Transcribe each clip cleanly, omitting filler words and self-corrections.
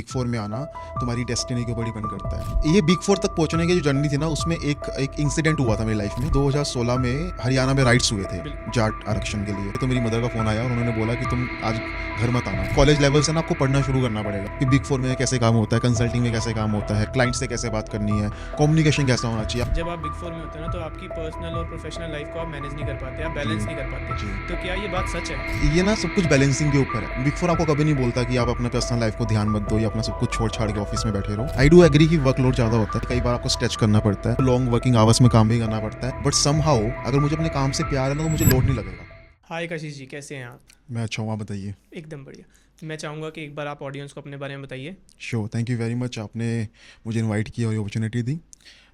Big four में आना तुम्हारी डेस्टिनी के ऊपर डिपेंड करता है। ये बिग फोर तक पहुंचने की जो जर्नी थी ना, उसमें एक इंसिडेंट हुआ था मेरी लाइफ में। 2016 में हरियाणा में राइट्स हुए थे जाट आरक्षण के लिए। तो मेरी मदर का फोन आया और उन्होंने बोला कि तुम आज घर मत आना, कॉलेज लेवल से ना आपको पढ़ना शुरू करना पड़ेगा कि बिग फोर में कैसे काम होता है, कंसल्टिंग में कैसे काम होता है, क्लाइंट से कैसे बात करनी है, कम्युनिकेशन कैसा होना चाहिए। जब आप बिग फोर में होते हैं ना, तो आपकी पर्सनल और प्रोफेशनल लाइफ को आप मैनेज नहीं कर पाते, आप बैलेंस नहीं कर पाते। जी, तो क्या ये बात सच है? ये ना सब कुछ बैलेंसिंग के ऊपर है। बिग फोर आपको कभी नहीं बोलता कि आप अपना पर्सनल लाइफ को ध्यान मत दो या अपना सब कुछ छोड़ छाड़ के ऑफिस में बैठे रहो। आई डू एग्री कि वर्कलोड ज्यादा होता है, कई बार आपको स्ट्रेच करना पड़ता है, लॉन्ग वर्किंग आवर्स में काम भी करना पड़ता है, बट समहाउ अगर मुझे अपने काम से प्यार है ना, तो मुझे लोड नहीं लगेगा। हाय कशिश जी, कैसे हैं आप? मैं अच्छा हूँ, आप बताइए। एकदम बढ़िया। मैं चाहूँगा कि एक बार आप ऑडियंस को अपने बारे में बताइए। Sure, thank you very much, आपने मुझे इनवाइट किया और अपॉर्चुनिटी दी।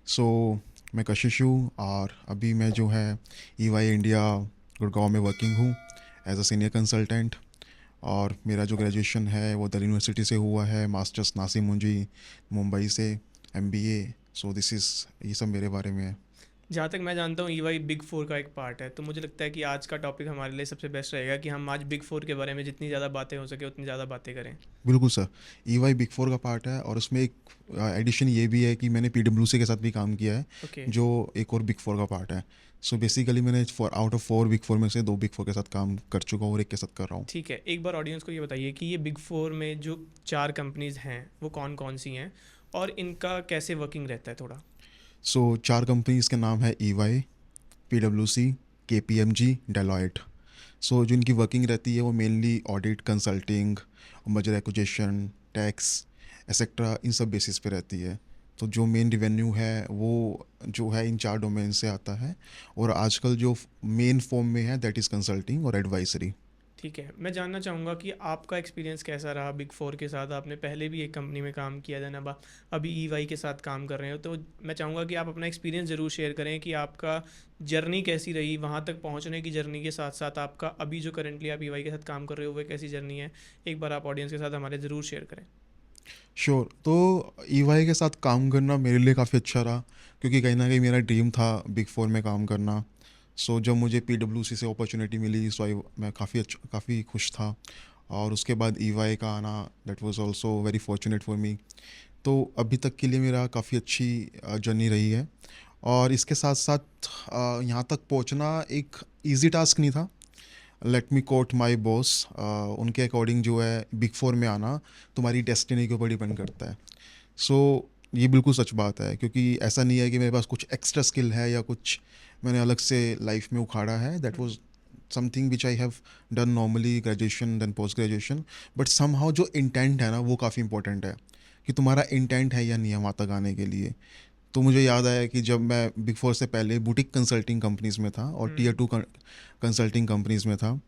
सो मैं कशिश हूँ और अभी मैं जो है EY इंडिया गुड़गांव में वर्किंग हूँ एज अ सीनियर कंसल्टेंट। और मेरा जो ग्रेजुएशन है वो दिल्ली यूनिवर्सिटी से हुआ है, मास्टर्स नासिम मुंजी मुंबई से, MBA। सो दिस इज़, ये सब मेरे बारे में है। जहाँ तक मैं जानता हूँ ईवाई बिग फोर का एक पार्ट है, तो मुझे लगता है कि आज का टॉपिक हमारे लिए सबसे बेस्ट रहेगा कि हम आज बिग फोर के बारे में जितनी ज़्यादा बातें हो सके उतनी ज़्यादा बातें करें। बिल्कुल सर, EY बिग फोर का पार्ट है और उसमें एक एडिशन ये भी है कि मैंने PwC के साथ भी काम किया है, ओके। जो एक और बिग फोर का पार्ट है। सो बेसिकली मैंने आउट ऑफ 4 बिग फोर में से 2 बिग फोर के साथ काम कर चुका हूँ और एक के साथ कर रहा हूँ। ठीक है, एक बार ऑडियंस को ये बताइए कि ये बिग फोर में जो 4 कंपनीज़ हैं वो कौन कौन सी हैं और इनका कैसे वर्किंग रहता है थोड़ा। सो 4 कंपनीज के नाम है EY, PwC, KPMG, Deloitte. So जो इनकी वर्किंग रहती है वो mainly audit, consulting, merger acquisition, tax etcetera, इन सब बेसिस पे रहती है। तो जो मेन रिवेन्यू है वो जो है इन 4 डोमेन से आता है, और आजकल जो मेन फॉर्म में है दैट इज़ कंसल्टिंग और एडवाइजरी। ठीक है, मैं जानना चाहूँगा कि आपका एक्सपीरियंस कैसा रहा बिग फोर के साथ। आपने पहले भी एक कंपनी में काम किया था ना, अभी ईवाई के साथ काम कर रहे हो, तो मैं चाहूँगा कि आप अपना एक्सपीरियंस ज़रूर शेयर करें कि आपका जर्नी कैसी रही वहाँ तक पहुँचने की। जर्नी के साथ साथ आपका अभी जो करंटली आप ईवाई के साथ काम कर रहे हो वो कैसी जर्नी है, एक बार आप ऑडियंस के साथ हमारे ज़रूर शेयर करें। श्योर। तो EY के साथ काम करना मेरे लिए काफ़ी अच्छा रहा, क्योंकि कहीं ना कहीं मेरा ड्रीम था बिग फोर में काम करना। सो जब मुझे PwC से अपॉर्चुनिटी मिली, सो आई मैं काफ़ी खुश था। और उसके बाद EY का आना, that was also very fortunate for me. तो अभी तक के लिए मेरा काफ़ी अच्छी जर्नी रही है। और इसके साथ साथ यहाँ तक पहुँचना एक इजी टास्क नहीं था। Let me quote my boss, उनके अकॉर्डिंग जो है बिग फोर में आना तुम्हारी डेस्टिनी के ऊपर डिपेंड करता है। सो ये बिल्कुल सच बात है, क्योंकि ऐसा नहीं है कि मेरे पास कुछ एक्स्ट्रा स्किल है या कुछ मैंने अलग से लाइफ में उखाड़ा है। That was something which I have done normally, graduation then post graduation. But somehow जो इंटेंट है ना, वो काफ़ी इंपॉर्टेंट है कि तुम्हारा इंटेंट है या नहीं है वहाँ तक आने के लिए। तो मुझे याद आया कि जब मैं बिग फोर से पहले बुटीक कंसल्टिंग कंपनीज़ में था और Tier 2 कंसल्टिंग कंपनीज़ में था,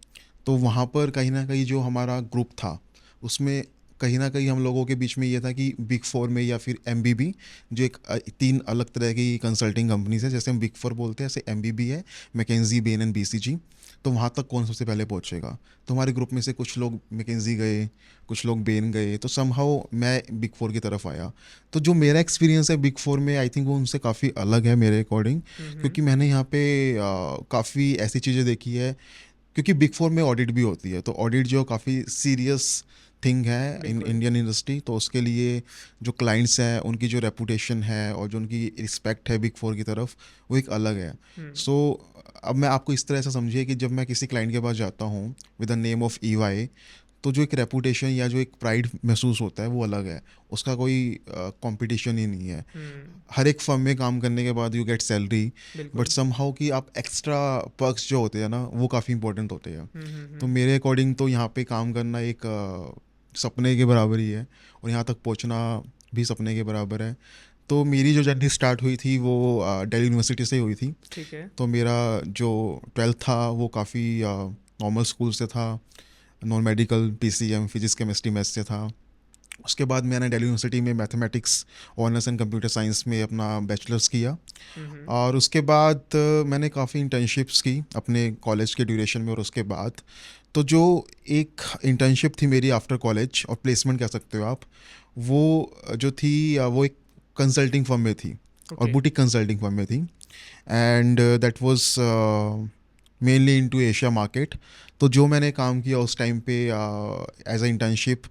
तो वहाँ पर कहीं ना कहीं जो हमारा ग्रुप था उसमें कहीं ना कहीं हम लोगों के बीच में ये था कि बिग फोर में या फिर MBB, जो एक 3 अलग तरह की कंसल्टिंग कंपनीज है। जैसे हम बिग फोर बोलते हैं, ऐसे MBB है, मैकेंजी, बेन एंड BCG। तो वहाँ तक कौन सबसे पहले पहुँचेगा। तो हमारे ग्रुप में से कुछ लोग मैकेंजी गए, कुछ लोग बेन गए, तो समहाउ मैं बिग फोर की तरफ आया। तो जो मेरा एक्सपीरियंस है बिग फोर में, आई थिंक वो उनसे काफ़ी अलग है मेरे अकॉर्डिंग, हम्म। क्योंकि मैंने यहाँ पे काफ़ी ऐसी चीज़ें देखी है। क्योंकि बिग फोर में ऑडिट भी होती है, तो ऑडिट जो काफ़ी सीरियस थिंग है इन बिल्कुल। Indian industry. तो उसके लिए जो क्लाइंट्स हैं उनकी जो रेपुटेशन है और जो उनकी रिस्पेक्ट है बिग फोर की तरफ, वो एक अलग है। हम्म। सो अब मैं आपको इस तरह से समझिए कि जब मैं किसी क्लाइंट के पास जाता हूँ with the name of EY, तो जो एक रेपुटेशन या जो एक प्राइड महसूस होता है वो अलग है। उसका कोई कंपटीशन ही नहीं है। हम्म। हर एक फर्म में काम करने के बाद यू गेट सैलरी, बट बिल्कुल। समहाउ कि आप एक्स्ट्रा पर्क्स जो होते हैं ना, वो काफ़ी इंपॉर्टेंट होते हैं। तो हम्म। मेरे अकॉर्डिंग तो यहाँ पे काम करना एक सपने के बराबर ही है, और यहाँ तक पहुँचना भी सपने के बराबर है। तो मेरी जो जर्नी स्टार्ट हुई थी वो दिल्ली यूनिवर्सिटी से हुई थी। ठीक है। तो मेरा जो 12th था वो काफ़ी नॉर्मल स्कूल से था, non medical, PCM, physics chemistry maths से था। उसके बाद मैंने दिल्ली यूनिवर्सिटी में mathematics honours and computer science में अपना बैचलर्स किया। हम्म। और उसके बाद मैंने काफ़ी इंटर्नशिप्स की अपने कॉलेज के ड्यूरेशन में। और उसके बाद तो जो एक इंटर्नशिप थी मेरी आफ्टर कॉलेज, और प्लेसमेंट कह सकते हो आप, वो जो थी वो एक कंसल्टिंग फर्म में थी, और ओके। बुटीक कंसल्टिंग फर्म में थी। And that was mainly into Asia market. तो जो मैंने काम किया उस टाइम पे एज अ इंटर्नशिप,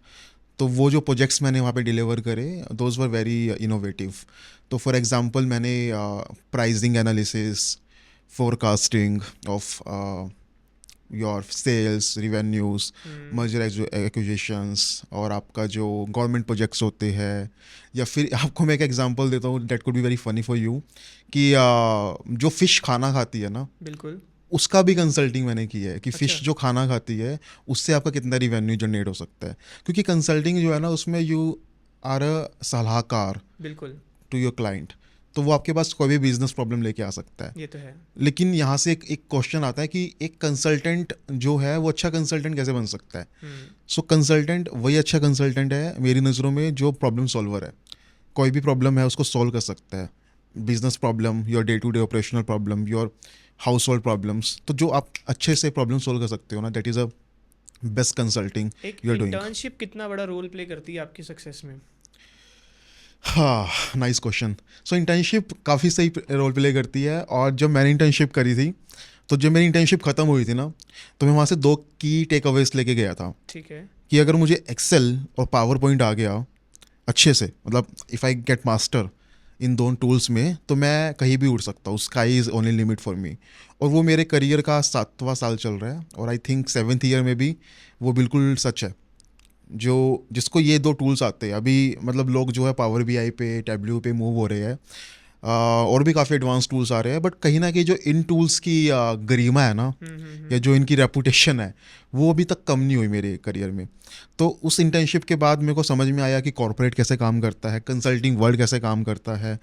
तो वो जो प्रोजेक्ट्स मैंने वहाँ पे डिलीवर करे दोज वर वेरी इनोवेटिव. तो फॉर एग्जांपल मैंने pricing analysis, forecasting of your sales, revenues, hmm, merger acquisitions, और आपका जो गवर्नमेंट प्रोजेक्ट्स होते हैं, या फिर आपको मैं एक एग्जांपल देता हूँ that could be very funny for you कि जो फ़िश खाना खाती है ना, बिल्कुल। उसका भी कंसल्टिंग मैंने की है कि फ़िश अच्छा। जो खाना खाती है उससे आपका कितना रिवेन्यू जनरेट हो सकता है. क्योंकि कंसल्टिंग जो है ना उसमें यू आर अ सलाहकार बिल्कुल, टू योर क्लाइंट. तो वो आपके पास कोई भी बिजनेस प्रॉब्लम लेके आ सकता है. ये तो है। लेकिन यहाँ से एक क्वेश्चन आता है कि एक कंसल्टेंट जो है वो अच्छा कंसल्टेंट कैसे बन सकता है. हम्म, सो कंसल्टेंट वही अच्छा कंसल्टेंट है मेरी नज़रों में जो प्रॉब्लम सॉल्वर है. कोई भी प्रॉब्लम है उसको सॉल्व कर सकता है. Business problem, your day to day operational problem, your household problems, तो जो आप अच्छे से प्रॉब्लम सॉल्व कर सकते हो ना, that is a best consulting एक यू आर डूइंग. इंटर्नशिप कितना बड़ा रोल प्ले करती है आपकी सक्सेस में? हाँ, नाइस क्वेश्चन. सो इंटर्नशिप काफ़ी सही रोल प्ले करती है. और जब मैंने इंटर्नशिप करी थी, तो जब मेरी इंटर्नशिप ख़त्म हुई थी ना, तो मैं वहाँ से दो की टेक अवेज लेके गया था. ठीक है। कि अगर मुझे एक्सेल और पावर पॉइंट आ गया अच्छे से, मतलब if I get master in दोनों टूल्स में, तो मैं कहीं भी उड़ सकता हूँ. Sky is only limit for me. और वो मेरे करियर का 7वां साल चल रहा है, और आई थिंक 7th ईयर में भी वो बिल्कुल सच है. जो जिसको ये दो टूल्स आते हैं अभी, मतलब लोग जो है पावर बीआई पे, टैब्ल्यू पे मूव हो रहे हैं. और भी काफ़ी एडवांस टूल्स आ रहे हैं, बट कहीं ना कहीं जो इन टूल्स की गरिमा है ना, या जो इनकी रेपुटेशन है, वो अभी तक कम नहीं हुई मेरे करियर में. तो उस इंटर्नशिप के बाद मेरे को समझ में आया कि कॉर्पोरेट कैसे काम करता है, कंसल्टिंग वर्ल्ड कैसे काम करता है,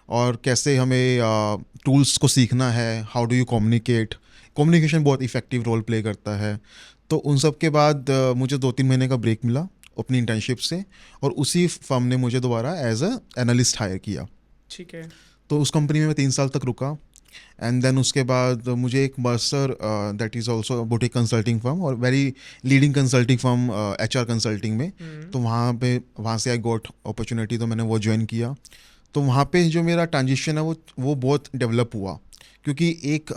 और कैसे हमें टूल्स को सीखना है, how do you communicate. Communication बहुत इफेक्टिव रोल प्ले करता है. तो उन सब के बाद मुझे 2-3 महीने का ब्रेक मिला अपनी इंटर्नशिप से, और उसी फर्म ने मुझे दोबारा एज अ एनालिस्ट हायर किया. ठीक है। तो उस कंपनी में मैं 3 साल तक रुका. एंड देन उसके बाद मुझे एक Mercer, that is also boutique consulting firm और very leading consulting firm HR consulting में. हम्म, तो वहाँ से आई गॉट अपॉर्चुनिटी, तो मैंने वो ज्वाइन किया. तो वहाँ पे जो मेरा ट्रांजिशन है वो बहुत डेवलप हुआ. क्योंकि एक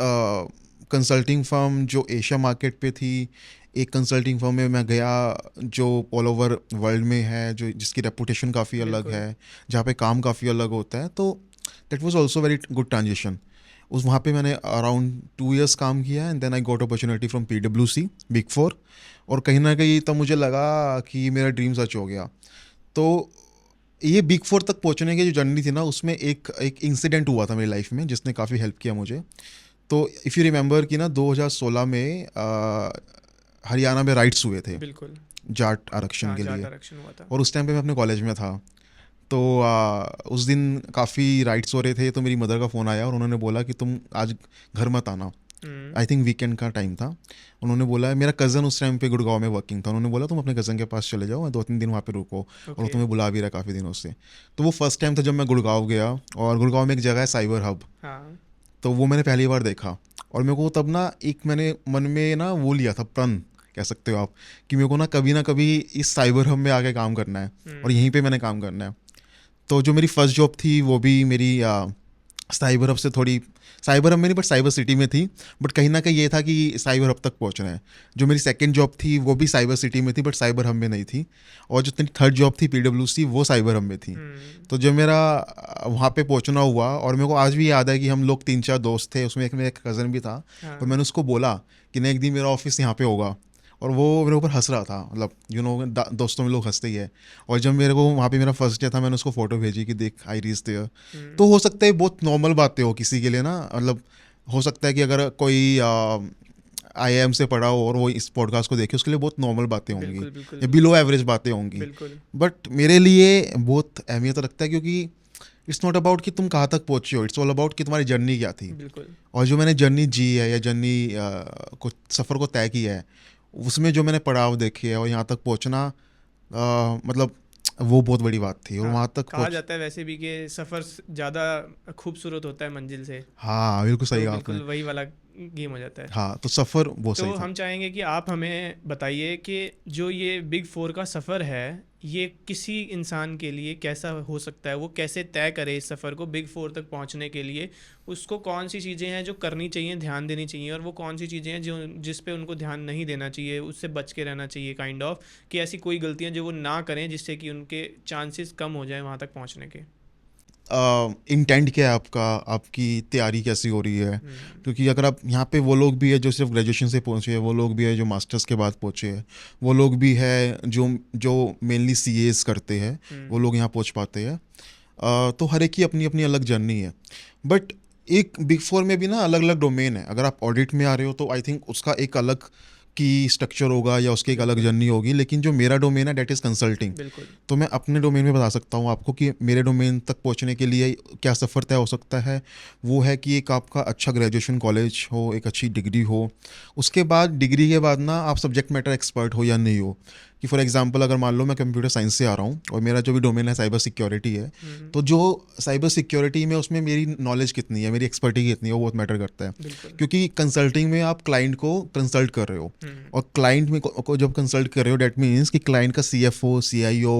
कंसल्टिंग फर्म जो एशिया मार्केट पे थी, एक कंसल्टिंग फर्म में मैं गया जो ऑल ओवर वर्ल्ड में है, जो जिसकी रेपुटेशन काफ़ी अलग बिल्कुल। है, जहाँ पे काम काफ़ी अलग होता है. तो that was also very good transition. उस वहाँ पे मैंने अराउंड 2 years काम किया, and then I got opportunity from PwC big four. और कहीं ना कहीं तब मुझे लगा कि मेरा ड्रीम सच हो गया. तो ये बिग फोर तक पहुंचने की जो जर्नी थी ना, उसमें एक एक इंसिडेंट हुआ था मेरी लाइफ में जिसने काफ़ी हेल्प किया मुझे. तो इफ़ यू रिमेंबर कि ना 2016 में हरियाणा में राइट्स हुए थे बिल्कुल। जाट आरक्षण हाँ, के जाट लिए. आरक्षण हुआ था। और उस टाइम पे मैं अपने कॉलेज में था. तो उस दिन काफ़ी राइट्स हो रहे थे, तो मेरी मदर का फ़ोन आया और उन्होंने बोला कि तुम आज घर मत आना. हम्म, आई थिंक वीकेंड का टाइम था. उन्होंने बोला, मेरा कज़न उस टाइम पे गुड़गांव में वर्किंग था, उन्होंने बोला तुम अपने कज़न के पास चले जाओ, 2-3 दिन वहाँ पे रुको, और वो ओके। तुम्हें बुला भी रहा काफ़ी दिनों से. तो वो फर्स्ट टाइम था जब मैं गुड़गांव गया. और गुड़गांव में एक जगह है साइबर हब, हाँ। तो वो मैंने पहली बार देखा. और मेरे को तब ना एक मैंने मन में ना वो लिया था प्रण, कह सकते हो आप, कि मेरे को ना कभी इस साइबर हब में आके काम करना है, और हम्म, यहीं पे मैंने काम करना है. तो जो मेरी फर्स्ट जॉब थी वो भी मेरी साइबर हब से थोड़ी, साइबर हब में नहीं बट साइबर सिटी में थी. बट कहीं ना कहीं ये था कि साइबर हब तक पहुंचना है. जो मेरी सेकंड जॉब थी वो भी साइबर सिटी में थी बट साइबर हब में नहीं थी. और जो थर्ड जॉब थी PwC, वो साइबर हब में थी. हम्म, तो जब मेरा वहाँ पे पहुँचना हुआ, और मेरे को आज भी याद है कि हम लोग 3-4 दोस्त थे, उसमें एक मेरा कज़न भी था. और हाँ, मैंने उसको बोला कि ना एक दिन मेरा ऑफिस यहाँ पे होगा. और वो मेरे ऊपर हंस रहा था, मतलब दोस्तों में लोग हंसते ही है. और जब मेरे को वहाँ पे मेरा फर्स्ट डे था, मैंने उसको फोटो भेजी कि देख आई रीच देयर. हम्म, तो हो सकता है बहुत नॉर्मल बातें हो किसी के लिए ना, मतलब हो सकता है कि अगर कोई IIM से पढ़ा हो और वो इस पॉडकास्ट को देखे, उसके लिए बहुत नॉर्मल बातें होंगी, बिल्कुल, बिल्कुल, या बिल्कुल, बिलो एवरेज बातें होंगी. बिल्कुल, बट मेरे लिए बहुत अहमियत रखता है, क्योंकि इट्स नॉट अबाउट कि तुम कहाँ तक पहुँचे हो, इट्स ऑल अबाउट कि तुम्हारी जर्नी क्या थी. बिल्कुल, और जो मैंने जर्नी जी है, या जर्नी को सफ़र को तय किया है, उसमें जो मैंने पड़ाव देखे हैं और यहाँ तक पहुँचना, मतलब वो बहुत बड़ी बात थी. और हाँ। वहाँ तक कहा पहुँच, जाता है वैसे भी कि सफ़र ज़्यादा खूबसूरत होता है मंजिल से। हाँ बिल्कुल सही तो कहा आपने. बिल्कुल वही वाला गेम हो जाता है। हाँ, तो सफ़र बहुत तो सही था. हम चाहेंगे कि आप हमें बताइए कि जो ये बिग फोर का सफ़र है, ये किसी इंसान के लिए कैसा हो सकता है, वो कैसे तय करे इस सफ़र को बिग फोर तक पहुंचने के लिए, उसको कौन सी चीज़ें हैं जो करनी चाहिए, ध्यान देनी चाहिए, और वो कौन सी चीज़ें हैं जो जिस पे उनको ध्यान नहीं देना चाहिए, उससे बच के रहना चाहिए काइंड ऑफ, कि ऐसी कोई गलतियां जो वो ना करें जिससे कि उनके चांसेस कम हो जाए वहाँ तक पहुँचने के। इंटेंट क्या है आपका, आपकी तैयारी कैसी हो रही है? हम्म। क्योंकि अगर आप यहाँ पे वो लोग भी है जो सिर्फ ग्रेजुएशन से पहुँचे हैं, वो लोग भी है जो मास्टर्स के बाद पहुँचे हैं, वो लोग भी है जो जो मेनली सीएस करते हैं, वो हम्म। लोग यहाँ पहुँच पाते हैं। तो हर एक की अपनी अपनी अलग जर्नी है। बट एक बिग फोर में भी ना अलग अलग डोमेन है। अगर आप ऑडिट में आ रहे हो तो आई थिंक उसका एक अलग की स्ट्रक्चर होगा या उसकी एक अलग बिल्कुल। जर्नी होगी, लेकिन जो मेरा डोमेन है डेट इज़ कंसल्टिंग। बिल्कुल। तो मैं अपने डोमेन में बता सकता हूँ आपको कि मेरे डोमेन तक पहुँचने के लिए क्या सफ़र तय हो सकता है। वो है कि एक आपका अच्छा ग्रेजुएशन कॉलेज हो, एक अच्छी डिग्री हो। उसके बाद डिग्री के बाद ना आप सब्जेक्ट मैटर एक्सपर्ट हो या नहीं हो। कि फॉर एग्जांपल अगर मान लो मैं कंप्यूटर साइंस से आ रहा हूँ और मेरा जो भी डोमेन है साइबर सिक्योरिटी है, हम्म। तो जो साइबर सिक्योरिटी में उसमें मेरी नॉलेज कितनी है, मेरी एक्सपर्टीज कितनी है, वो बहुत मैटर करता है। बिल्कुल। क्योंकि कंसल्टिंग में आप क्लाइंट को कंसल्ट कर रहे हो, हम्म। और क्लाइंट में को जब कंसल्ट कर रहे हो डेट मीन्स कि क्लाइंट का सीएफओ, सीआईओ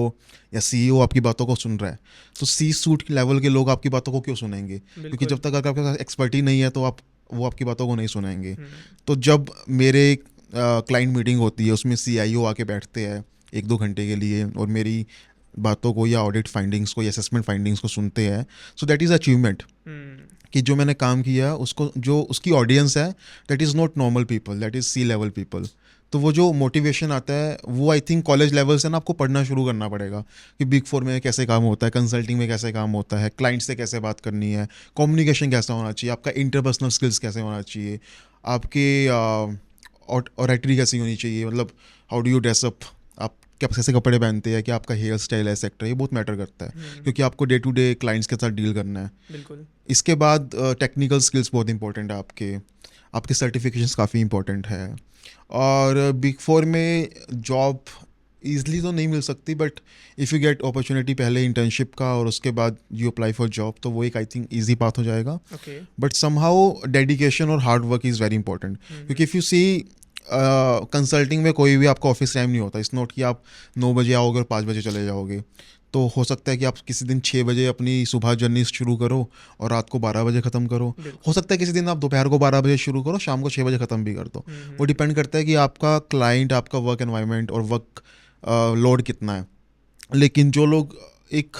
या सीईओ आपकी बातों को सुन रहा है। तो सी सूट लेवल के लोग आपकी बातों को क्यों सुनेंगे? क्योंकि जब बिल्कुल। तक अगर आपके पास एक्सपर्टी नहीं है तो आप वो आपकी बातों को नहीं सुनेंगे। हम्म। तो जब मेरे क्लाइंट मीटिंग होती है उसमें सीआईओ आके बैठते हैं 1-2 घंटे के लिए और मेरी बातों को या ऑडिट फाइंडिंग्स को या असेसमेंट फाइंडिंग्स को सुनते हैं, सो दैट इज़ अचीवमेंट। हम्म। कि जो मैंने काम किया उसको जो उसकी ऑडियंस है that is not normal people, that is C level people. तो वो जो मोटिवेशन आता है वो आई थिंक कॉलेज लेवल से ना आपको पढ़ना शुरू करना पड़ेगा कि बिग फोर में कैसे काम होता है, कंसल्टिंग में कैसे काम होता है, क्लाइंट से कैसे बात करनी है, कम्युनिकेशन कैसा होना चाहिए, आपका इंटरपर्सनल स्किल्स कैसे होना चाहिए, आपके ऑरेटरी कैसी होनी चाहिए, मतलब हाउ डू यू ड्रेसअप, आप क्या कैसे कपड़े पहनते हैं, क्या आपका हेयर स्टाइल है, सेक्टर, ये बहुत मैटर करता है। हम्म। क्योंकि आपको डे टू डे क्लाइंट्स के साथ डील करना है। बिल्कुल। इसके बाद टेक्निकल स्किल्स बहुत इंपॉर्टेंट है, आपके आपके सर्टिफिकेशंस काफ़ी इंपॉर्टेंट है। और बिग फोर में जॉब ईजली तो नहीं मिल सकती, but if you get opportunity पहले इंटर्नशिप का और उसके बाद यू अप्लाई फॉर जॉब, तो वो एक आई थिंक ईजी पाथ हो जाएगा। ओके। बट समहाउ डेडिकेशन और hard work is very important. क्योंकि इफ़ यू सी कंसल्टिंग में कोई भी आपका ऑफिस टाइम नहीं होता। इट्स नॉट कि आप 9 बजे आओगे और 5 बजे चले जाओगे। तो हो सकता है कि आप किसी दिन 6 बजे अपनी सुबह जर्नी शुरू करो और रात को 12 बजे ख़त्म करो। बिल्कुल। हो सकता है किसी दिन आप दोपहर को 12 बजे शुरू करो, शाम को 6 बजे ख़त्म भी कर दो। वो हम्म। डिपेंड करता है कि आपका क्लाइंट, आपका वर्क एनवायरनमेंट और वर्क लोड कितना है। लेकिन जो लोग एक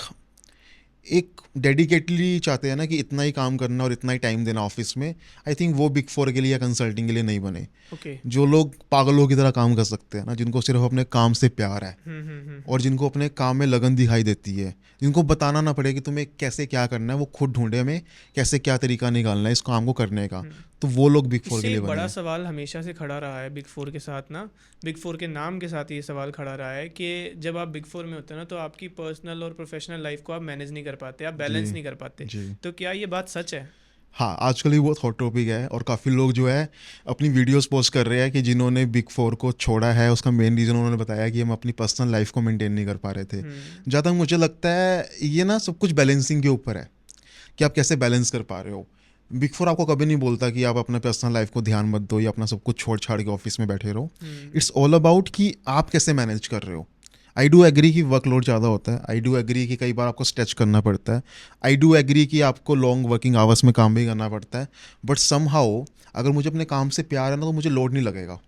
एक डेडिकेटली चाहते हैं ना कि इतना ही काम करना और इतना ही टाइम देना ऑफिस में, आई थिंक वो बिग फोर के लिए या कंसल्टिंग के लिए नहीं बने। ओके। जो लोग पागलों की तरह काम कर सकते हैं ना, जिनको सिर्फ अपने काम से प्यार है और हम्म। जिनको अपने काम में लगन दिखाई देती है, जिनको बताना ना पड़े कि तुम्हें कैसे क्या करना है, वो खुद ढूंढे हमें कैसे क्या तरीका निकालना है इस काम को करने का, हम्म। तो वो लोग बिग फोर के इससे लिए एक बने बड़ा हैं। सवाल हमेशा से खड़ा रहा है बिग फोर के साथ ना, बिग फोर के नाम के साथ ये सवाल खड़ा रहा है कि जब आप बिग फोर में होते हैं ना तो आपकी पर्सनल और प्रोफेशनल लाइफ को आप मैनेज नहीं कर पाते, आप जी बैलेंस नहीं कर पाते। जी। तो क्या ये बात सच है? हाँ, आजकल ये बहुत हॉट टॉपिक है और काफ़ी लोग जो है अपनी वीडियोस पोस्ट कर रहे हैं कि जिन्होंने बिग फोर को छोड़ा है उसका मेन रीज़न उन्होंने बताया कि हम अपनी पर्सनल लाइफ को मेंटेन नहीं कर पा रहे थे। हम्म। जहाँ तक मुझे लगता है ये ना सब कुछ बैलेंसिंग के ऊपर है कि आप कैसे बैलेंस कर पा रहे हो। बिग फोर आपको कभी नहीं बोलता कि आप अपने पर्सनल लाइफ को ध्यान मत दो या अपना सब कुछ छोड़ छाड़ के ऑफिस में बैठे रहो। हम्म। इट्स ऑल अबाउट कि आप कैसे मैनेज कर रहे हो। आई डू एग्री कि वर्कलोड ज़्यादा होता है, आई डू एग्री कि कई बार आपको स्ट्रेच करना पड़ता है, आई डू एग्री कि आपको लॉन्ग वर्किंग आवर्स में काम भी करना पड़ता है। बट सम हाउ अगर मुझे अपने काम से प्यार है ना तो मुझे लोड नहीं लगेगा।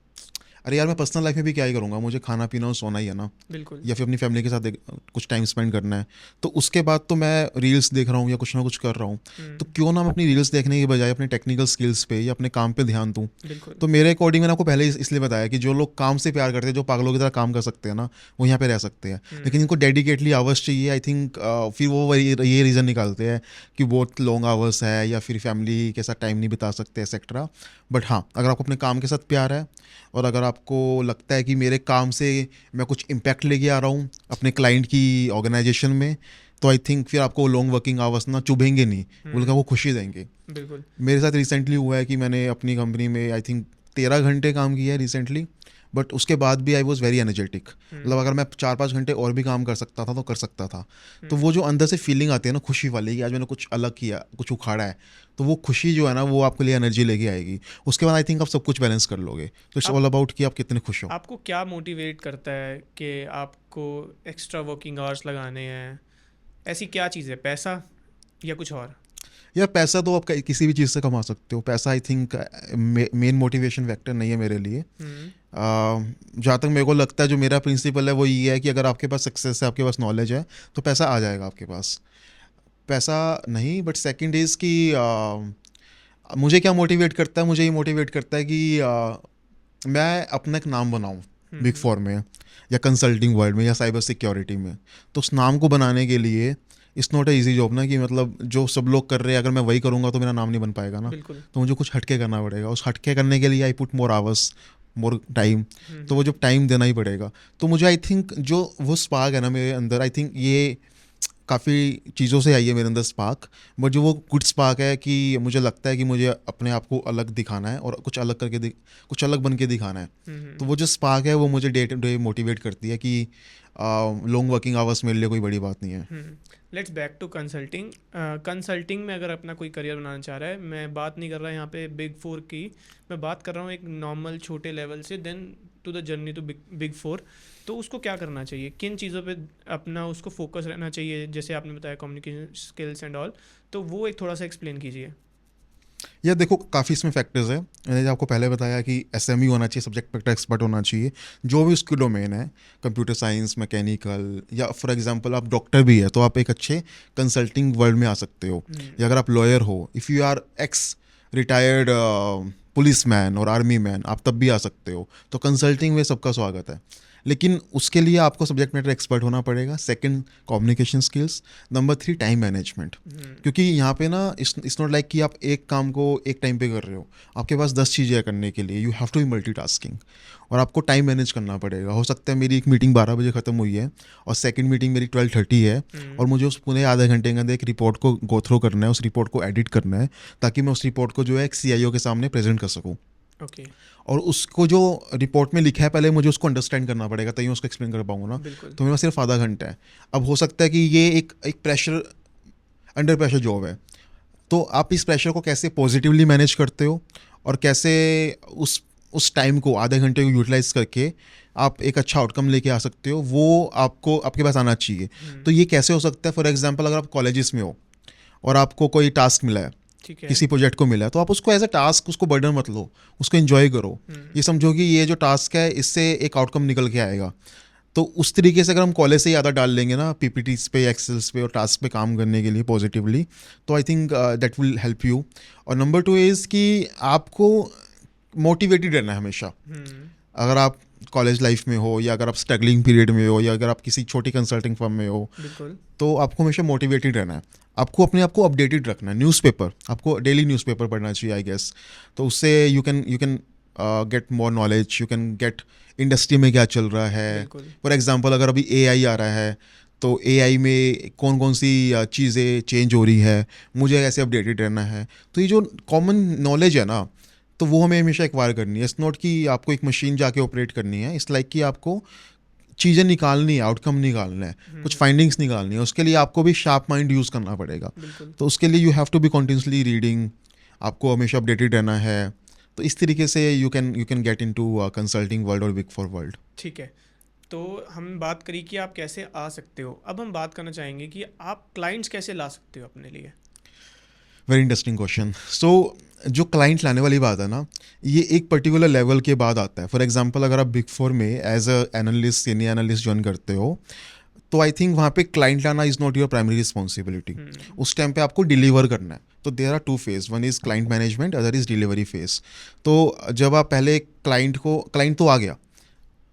अरे यार मैं पर्सनल लाइफ में भी क्या ही करूँगा, मुझे खाना पीना और सोना ही है ना, बिल्कुल। या फिर अपनी फैमिली के साथ कुछ टाइम स्पेंड करना है। तो उसके बाद तो मैं रील्स देख रहा हूँ या कुछ ना कुछ कर रहा हूँ, तो हम्म। क्यों ना मैं अपनी रील्स देखने के बजाय अपने टेक्निकल स्किल्स पे या अपने काम पे ध्यान दूँ। बिल्कुल। तो मेरे अकॉर्डिंग मैंने आपको पहले इसलिए बताया कि जो लोग काम से प्यार करते हैं, जो पागलों की तरह काम कर सकते हैं ना, वो यहाँ पे रह सकते हैं। लेकिन इनको डेडिकेटली आवर्स चाहिए, आई थिंक फिर वो ये रीज़न निकालते हैं कि बहुत लॉन्ग आवर्स है या फिर फैमिली के साथ टाइम नहीं बिता सकते एक्सेट्रा। बट हाँ, अगर आपको अपने काम के साथ प्यार है और अगर आपको लगता है कि मेरे काम से मैं कुछ इम्पैक्ट लेके आ रहा हूँ अपने क्लाइंट की ऑर्गेनाइजेशन में, तो आई थिंक फिर आपको लॉन्ग वर्किंग आवर्स ना चुभेंगे नहीं, बल्कि आपको खुशी देंगे। बिल्कुल। मेरे साथ रिसेंटली हुआ है कि मैंने अपनी कंपनी में आई थिंक 13 घंटे काम किया है रिसेंटली, बट उसके बाद भी आई वॉज वेरी एनर्जेटिक। मतलब अगर मैं 4-5 घंटे और भी काम कर सकता था तो कर सकता था। तो वो जो अंदर से फीलिंग आती है ना खुशी वाली कि आज मैंने कुछ अलग किया, कुछ उखाड़ा है, तो वो खुशी जो है ना वो आपके लिए एनर्जी लेके आएगी। उसके बाद आई थिंक आप सब कुछ बैलेंस कर लोगे। तो इट्स आप ऑल अबाउट कि आप कितने खुश हो। आपको क्या मोटिवेट करता है कि आपको एक्स्ट्रा वर्किंग आवर्स लगाने हैं? ऐसी क्या चीज़ है, पैसा या कुछ और? यार पैसा तो आप किसी भी चीज़ से कमा सकते हो। पैसा I think main motivation factor नहीं है मेरे लिए। हम्म। जहाँ तक मेरे को लगता है जो मेरा प्रिंसिपल है वो ये है कि अगर आपके पास सक्सेस है, आपके पास नॉलेज है, तो पैसा आ जाएगा आपके पास। पैसा नहीं, बट सेकंड इज़ कि मुझे क्या मोटिवेट करता है, मुझे ये मोटिवेट करता है कि मैं अपना एक नाम बनाऊँ बिग हम्म। फोर में या कंसल्टिंग वर्ल्ड में या साइबर सिक्योरिटी में। तो उस नाम को बनाने के लिए it's not a easy job ना, कि मतलब जो सब लोग कर रहे हैं अगर मैं वही करूँगा तो मेरा नाम नहीं बन पाएगा ना। बिल्कुल। तो मुझे कुछ हटके करना पड़ेगा। उस हटके करने के लिए I put more hours, more time. तो वो हम्म। जो टाइम देना ही पड़ेगा। तो मुझे आई थिंक जो वो स्पार्क है ना मेरे अंदर, आई थिंक ये काफ़ी चीज़ों से आई है मेरे अंदर स्पार्क। बट जो वो गुड स्पार्क है कि मुझे लगता है कि मुझे अपने आप को अलग दिखाना है और कुछ अलग करके कुछ अलग बन के दिखाना है। तो हम्म। वो जो स्पार्क है वो मुझे डे टू डे मोटिवेट करती है कि लॉन्ग वर्किंग आवर्स मेरे लिए कोई बड़ी बात नहीं है। Let's back to consulting. Consulting में अगर अपना कोई करियर बनाना चाह रहा है, मैं बात नहीं कर रहा यहाँ पे बिग फोर की, मैं बात कर रहा हूँ एक नॉर्मल छोटे लेवल से then to the journey to big four. तो उसको क्या करना चाहिए, किन चीज़ों पे अपना उसको फोकस रहना चाहिए? जैसे आपने बताया कम्युनिकेशन स्किल्स एंड ऑल, तो वो एक थोड़ा सा एक्सप्लेन कीजिए। या देखो काफ़ी इसमें फैक्टर्स है। मैंने जो आपको पहले बताया कि एसएमई होना चाहिए, सब्जेक्ट मैटर एक्सपर्ट होना चाहिए जो भी उसकी डोमेन है, कंप्यूटर साइंस, मैकेनिकल, या फॉर एग्जांपल आप डॉक्टर भी है तो आप एक अच्छे कंसल्टिंग वर्ल्ड में आ सकते हो। या अगर आप लॉयर हो, if you are ex retired policeman और आर्मी मैन, आप तब भी आ सकते हो। तो कंसल्टिंग में सबका स्वागत है। लेकिन उसके लिए आपको सब्जेक्ट मैटर एक्सपर्ट होना पड़ेगा। Second, communication skills. Number 3, time management. क्योंकि यहाँ पे ना इट्स नॉट लाइक कि आप एक काम को एक टाइम पे कर रहे हो। आपके पास 10 चीज़ें हैं करने के लिए। You have to be multitasking और आपको टाइम मैनेज करना पड़ेगा। हो सकता है मेरी एक मीटिंग 12 बजे ख़त्म हुई है और सेकंड मीटिंग मेरी 12:30 है, और मुझे उस पूरे आधे घंटे के अंदर एक रिपोर्ट को गो थ्रू करना है, उस रिपोर्ट को एडिट करना है, ताकि मैं उस रिपोर्ट को जो है एक सीआईओ के सामने प्रेजेंट कर सकूँ। ओके। और उसको जो रिपोर्ट में लिखा है पहले मुझे उसको अंडरस्टैंड करना पड़ेगा, तभी मैं उसको एक्सप्लेन कर पाऊंगा ना। बिल्कुल। तो मेरे पास सिर्फ आधा घंटा है। अब हो सकता है कि ये एक प्रेशर, अंडर प्रेशर जॉब है। तो आप इस प्रेशर को कैसे पॉजिटिवली मैनेज करते हो और कैसे उस टाइम को, आधे घंटे को यूटिलाइज करके आप एक अच्छा आउटकम लेके आ सकते हो, वो आपको आपके पास आना चाहिए। तो ये कैसे हो सकता है? फॉर एग्जांपल अगर आप कॉलेजेस में हो और आपको कोई टास्क मिला है, ठीक है। किसी प्रोजेक्ट को मिला है, तो आप उसको एज अ टास्क, उसको बर्डन मत लो, उसको एंजॉय करो। ये समझो कि ये जो टास्क है इससे एक आउटकम निकल के आएगा। तो उस तरीके से अगर हम कॉलेज से ज़्यादा डाल लेंगे ना पीपीटीज पे, एक्सेल्स पे और टास्क पे काम करने के लिए पॉजिटिवली, तो I think that will help you. और नंबर 2 इज़ कि आपको मोटिवेटेड रहना है हमेशा। अगर आप कॉलेज लाइफ में हो या अगर आप स्ट्रगलिंग पीरियड में हो या अगर आप किसी छोटी कंसल्टिंग फर्म में हो, बिल्कुल। तो आपको हमेशा मोटिवेटेड रहना है। आपको अपने आप को अपडेटेड रखना है। न्यूज़पेपर, आपको डेली न्यूज़पेपर पढ़ना चाहिए आई गेस। तो उससे you can get more knowledge, you can get industry में क्या चल रहा है। बिल्कुल। फॉर एग्जांपल अगर अभी एआई आ रहा है, तो एआई में कौन कौन सी चीज़ें चेंज हो रही है, मुझे कैसे अपडेटेड रहना है। तो ये जो कॉमन नॉलेज है ना, तो वो हमें हमेशा एक्वायर करनी है। इट्स नॉट कि आपको एक मशीन जाके ऑपरेट करनी है, इट्स लाइक कि आपको चीज़ें निकालनी है, आउटकम निकालना है, कुछ फाइंडिंग्स निकालनी है। उसके लिए आपको भी शार्प माइंड यूज़ करना पड़ेगा। बिल्कुल। तो उसके लिए you have to be continuously reading, आपको हमेशा अपडेटेड रहना है। तो इस तरीके से you can get into consulting world और बिग फॉर वर्ल्ड। ठीक है। तो हम बात करी कि आप कैसे आ सकते हो, अब हम बात करना चाहेंगे कि आप क्लाइंट्स कैसे ला सकते हो अपने लिए। Very interesting question. सो जो क्लाइंट लाने वाली बात है ना, ये एक पर्टिकुलर लेवल के बाद आता है। फॉर एग्जांपल अगर आप बिग फोर में as a analyst, senior analyst join करते हो, तो आई थिंक वहाँ पे क्लाइंट लाना is not your primary responsibility. उस टाइम पे आपको डिलीवर करना है। तो there are 2 phase, one is client management, other is delivery phase. तो जब आप पहले क्लाइंट तो आ गया,